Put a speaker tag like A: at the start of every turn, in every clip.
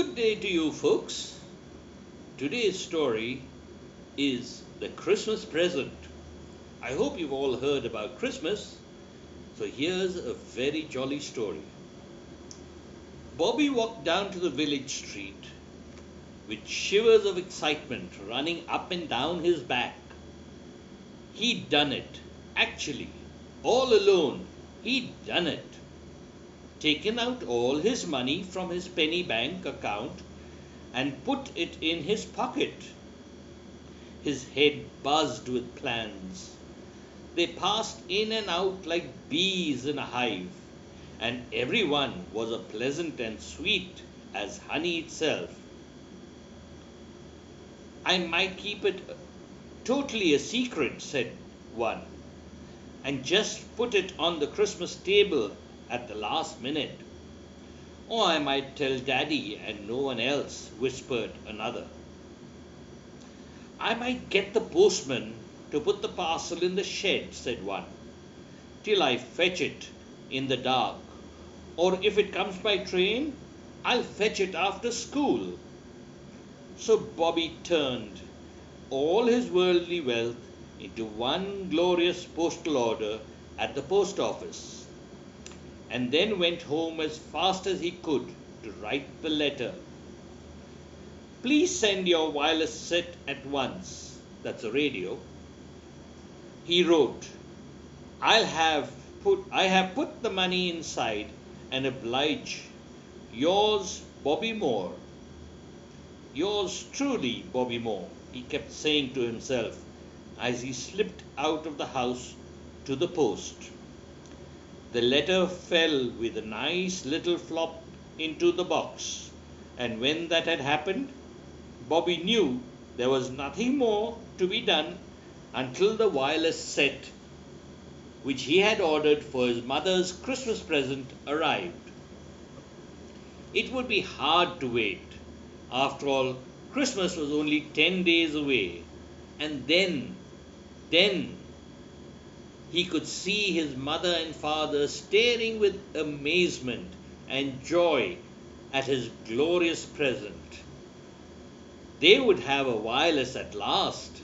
A: Good day to you, folks. Today's story is The Christmas Present. I hope you've all heard about Christmas, so here's a very jolly story. Bobby walked down to the village street with shivers of excitement running up and down his back. He'd done it, actually, all alone. He'd done it. Taken out all his money from his penny bank account and put it in his pocket. His head buzzed with plans. They passed in and out like bees in a hive, and everyone was as pleasant and sweet as honey itself. I might keep it totally a secret, said one, and just put it on the Christmas table at the last minute. Or I might tell Daddy and no one else, whispered another. I might get the postman to put the parcel in the shed, said one, till I fetch it in the dark. Or if it comes by train, I'll fetch it after school. So Bobby turned all his worldly wealth into one glorious postal order at the post office, and then went home as fast as he could to write the letter. Please send your wireless set at once. That's a radio. He wrote, I have put the money inside and oblige. Yours, Bobby Moore. Yours truly, Bobby Moore, he kept saying to himself as he slipped out of the house to the post. The letter fell with a nice little flop into the box, and when that had happened, Bobby knew there was nothing more to be done until the wireless set, which he had ordered for his mother's Christmas present, arrived. It would be hard to wait. After all, Christmas was only 10 days away, and then he could see his mother and father staring with amazement and joy at his glorious present. They would have a wireless at last,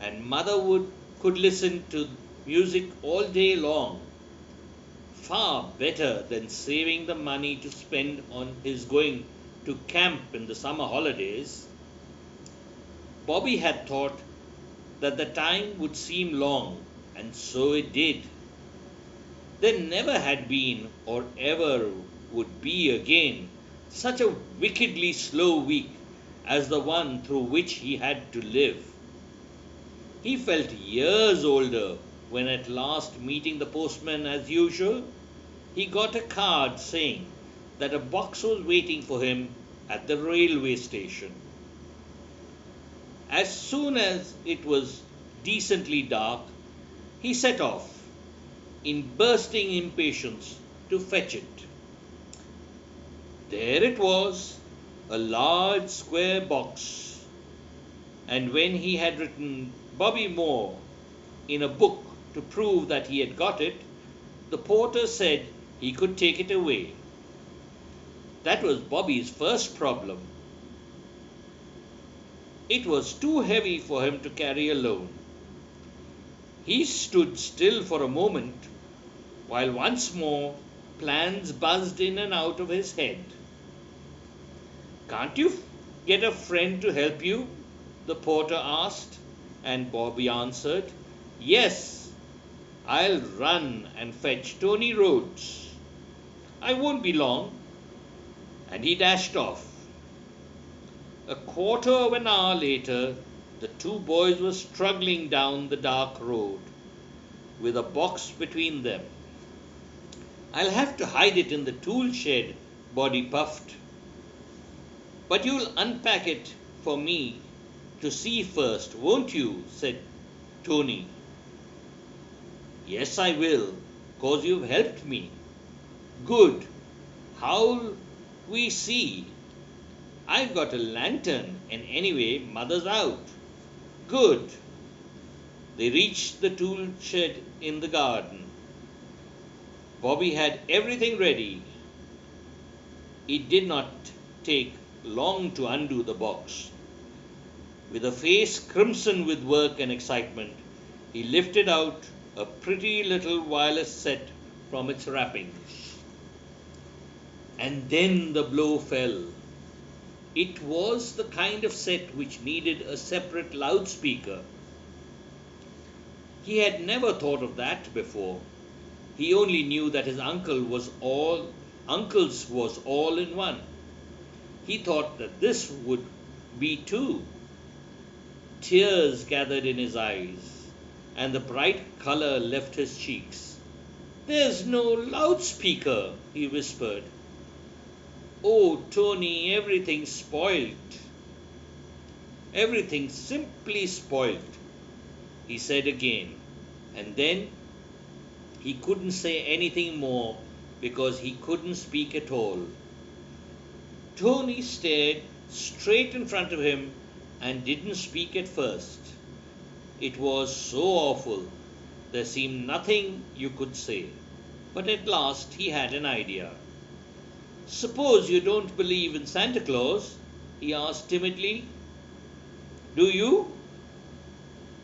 A: and mother could listen to music all day long. Far better than saving the money to spend on his going to camp in the summer holidays. Bobby had thought that the time would seem long, and so it did. There never had been, or ever would be again, such a wickedly slow week as the one through which he had to live. He felt years older when at last, meeting the postman as usual, he got a card saying that a box was waiting for him at the railway station. As soon as it was decently dark, he set off, in bursting impatience, to fetch it. There it was, a large square box, and when he had written Bobby Moore in a book to prove that he had got it, the porter said he could take it away. That was Bobby's first problem. It was too heavy for him to carry alone. He stood still for a moment, while once more plans buzzed in and out of his head. Can't you get a friend to help you? The porter asked, and Bobby answered, Yes, I'll run and fetch Tony Rhodes. I won't be long. And he dashed off. A quarter of an hour later, the two boys were struggling down the dark road, with a box between them. I'll have to hide it in the tool shed, Bobby puffed. But you'll unpack it for me to see first, won't you? Said Tony. Yes, I will, 'cause you've helped me. Good. How'll we see? I've got a lantern, and anyway, Mother's out. Good. They reached the tool shed in the garden. Bobby had everything ready. It did not take long to undo the box. With a face crimson with work and excitement, he lifted out a pretty little wireless set from its wrappings. And then the blow fell. It was the kind of set which needed a separate loudspeaker. He had never thought of that before. He only knew that his uncle's was all in one. He thought that this would be too. Tears gathered in his eyes, and the bright color left his cheeks. "There's no loudspeaker," he whispered. "Oh, Tony, everything's spoilt. Everything's simply spoilt," he said again, and then he couldn't say anything more because he couldn't speak at all. Tony stared straight in front of him and didn't speak at first. It was so awful. There seemed nothing you could say. But at last he had an idea. "Suppose you don't believe in Santa Claus?" he asked timidly. "Do you?"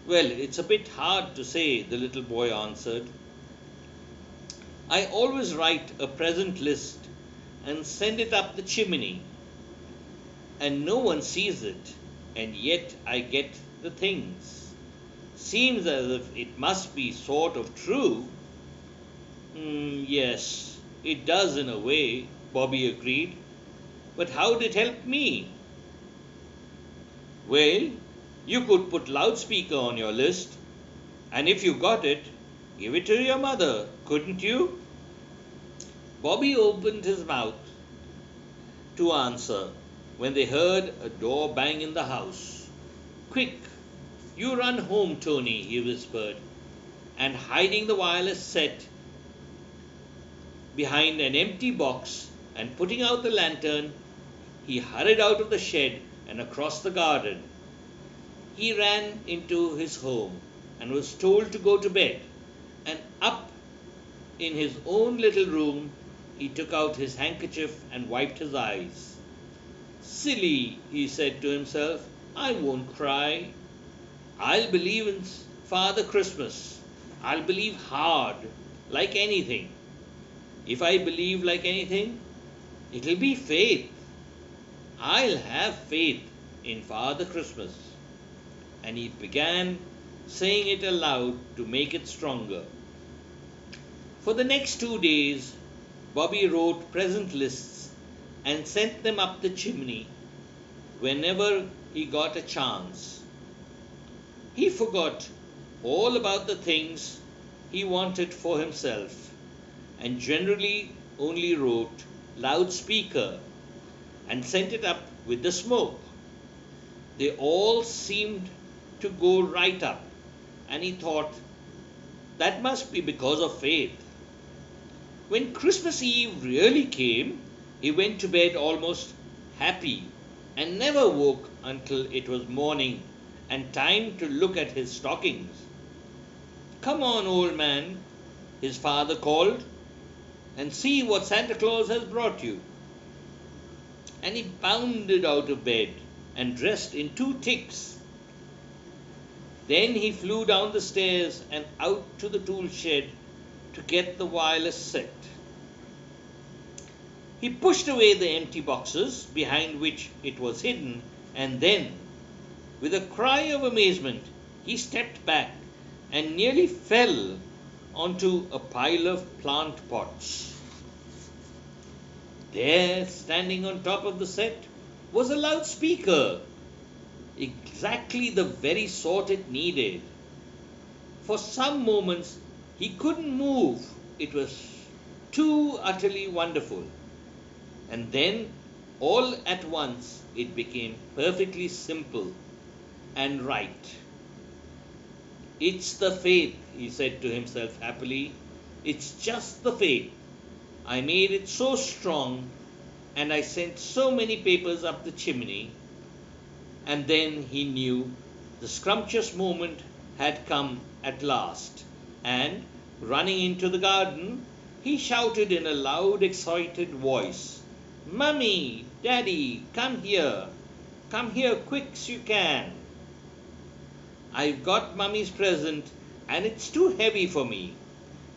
A: "Well, it's a bit hard to say," the little boy answered. "I always write a present list and send it up the chimney, and no one sees it, and yet I get the things. Seems as if it must be sort of true." Yes, it does in a way," Bobby agreed. "But how'd it help me?" "Well, you could put loudspeaker on your list, and if you got it, give it to your mother, couldn't you?" Bobby opened his mouth to answer when they heard a door bang in the house. "Quick, you run home, Tony," he whispered, and hiding the wireless set behind an empty box and putting out the lantern, he hurried out of the shed and across the garden. He ran into his home and was told to go to bed, and up in his own little room he took out his handkerchief and wiped his eyes. "Silly," he said to himself, "I won't cry. I'll believe in Father Christmas. I'll believe hard, like anything. If I believe like anything, it'll be faith. I'll have faith in Father Christmas." And he began saying it aloud to make it stronger. For the next 2 days, Bobby wrote present lists and sent them up the chimney whenever he got a chance. He forgot all about the things he wanted for himself and generally only wrote loudspeaker and sent it up with the smoke. They all seemed to go right up, and he thought that must be because of faith. When Christmas Eve really came, he went to bed almost happy and never woke until it was morning and time to look at his stockings. "Come on, old man," his father called, "and see what Santa Claus has brought you." And he bounded out of bed and dressed in 2 ticks. Then he flew down the stairs and out to the tool shed to get the wireless set. He pushed away the empty boxes behind which it was hidden, and then, with a cry of amazement, he stepped back and nearly fell onto a pile of plant pots. There, standing on top of the set, was a loudspeaker, exactly the very sort it needed. For some moments he couldn't move, it was too utterly wonderful. And then, all at once, it became perfectly simple and right. "It's the faith," he said to himself happily. "It's just the faith. I made it so strong, and I sent so many papers up the chimney." And then he knew the scrumptious moment had come at last, and, running into the garden, he shouted in a loud, excited voice, "Mummy, Daddy, come here. Come here quick's you can. I've got Mummy's present and it's too heavy for me.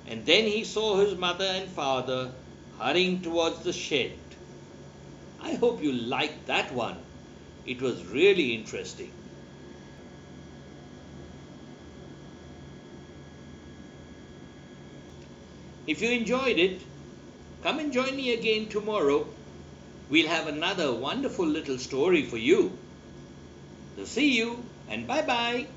A: And then he saw his mother and father hurrying towards the shed. I hope you liked that one. It was really interesting. If you enjoyed it, come and join me again tomorrow. We'll have another wonderful little story for you. So see you and bye bye.